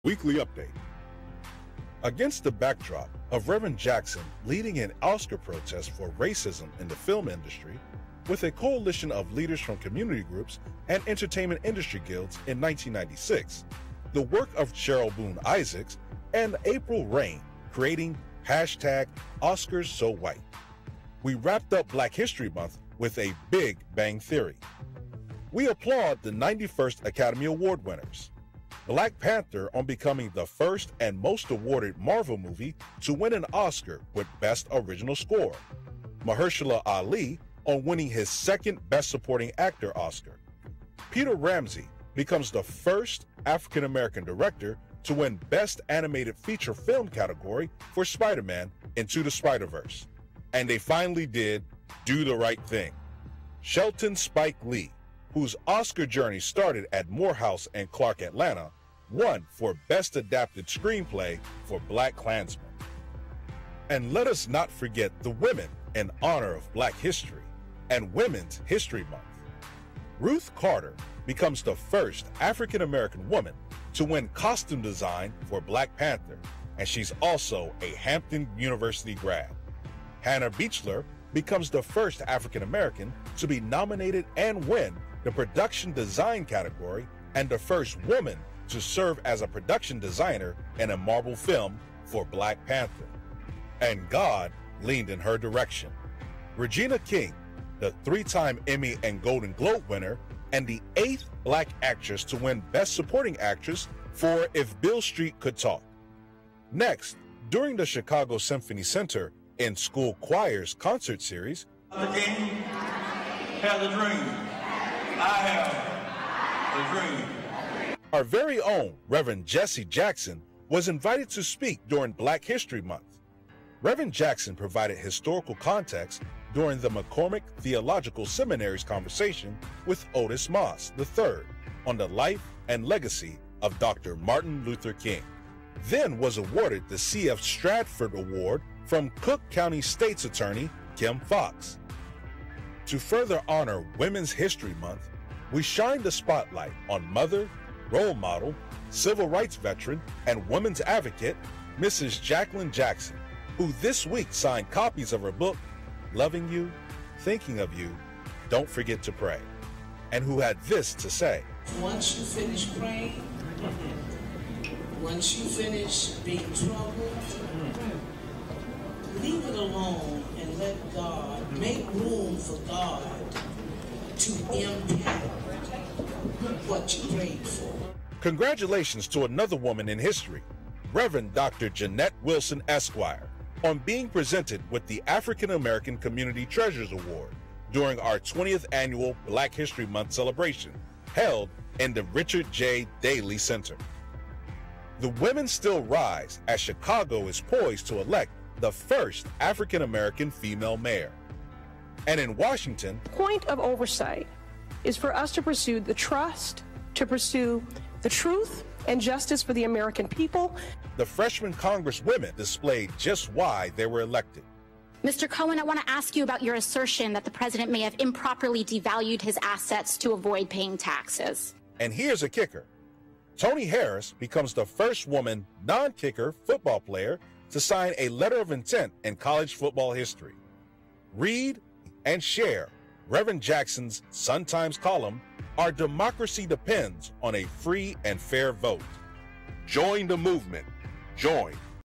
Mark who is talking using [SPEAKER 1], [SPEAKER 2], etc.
[SPEAKER 1] Weekly Update. Against the backdrop of Reverend Jackson leading an Oscar protest for racism in the film industry, with a coalition of leaders from community groups and entertainment industry guilds in 1996, the work of Cheryl Boone Isaacs and April Reign creating #OscarsSoWhite. We wrapped up Black History Month with a Big Bang Theory. We applaud the 91st Academy Award winners. Black Panther on becoming the first and most awarded Marvel movie to win an Oscar with Best Original Score. Mahershala Ali on winning his second Best Supporting Actor Oscar. Peter Ramsey becomes the first African-American director to win Best Animated Feature Film category for Spider-Man Into the Spider-Verse. And they finally did Do the Right Thing. Shelton Spike Lee, whose Oscar journey started at Morehouse and Clark Atlanta, won for Best Adapted Screenplay for BlacKkKlansman. And let us not forget the women in honor of Black history and Women's History Month. Ruth Carter becomes the first African-American woman to win costume design for Black Panther, and she's also a Hampton University grad. Hannah Beachler becomes the first African-American to be nominated and win the production design category and the first woman to serve as a production designer in a Marvel film for Black Panther. And God leaned in her direction. Regina King, the 3-time Emmy and Golden Globe winner and the 8th Black actress to win Best Supporting Actress for If Beale Street Could Talk. Next, during the Chicago Symphony Center in School Choirs concert series,
[SPEAKER 2] The King had a dream. I have a dream.
[SPEAKER 1] Our very own Reverend Jesse Jackson was invited to speak during Black History Month. Reverend Jackson provided historical context during the McCormick Theological Seminary's conversation with Otis Moss III on the life and legacy of Dr. Martin Luther King. Then was awarded the C.F. Stratford Award from Cook County State's Attorney Kim Fox. To further honor Women's History Month, we shine the spotlight on mother, role model, civil rights veteran, and women's advocate, Mrs. Jacqueline Jackson, who this week signed copies of her book, Loving You, Thinking of You, Don't Forget to Pray, and who had this to say.
[SPEAKER 3] Once you finish praying, once you finish being troubled, leave it alone and let God, make room for God to impact what you prayed for.
[SPEAKER 1] Congratulations to another woman in history, Reverend Dr. Jeanette Wilson Esquire, on being presented with the African American Community Treasures Award during our 20th annual Black History Month celebration, held in the Richard J. Daley Center. The women still rise as Chicago is poised to elect the first African American female mayor. And in Washington,
[SPEAKER 4] point of oversight is for us to pursue the trust, to pursue the truth and justice for the American people.
[SPEAKER 1] The freshman Congresswomen displayed just why they were elected.
[SPEAKER 5] Mr. Cohen, I want to ask you about your assertion that the president may have improperly devalued his assets to avoid paying taxes.
[SPEAKER 1] And here's a kicker. Toni Harris becomes the first woman non-kicker football player to sign a letter of intent in college football history. Read and share Reverend Jackson's Sun-Times column, Our Democracy Depends on a Free and Fair Vote. Join the movement. Join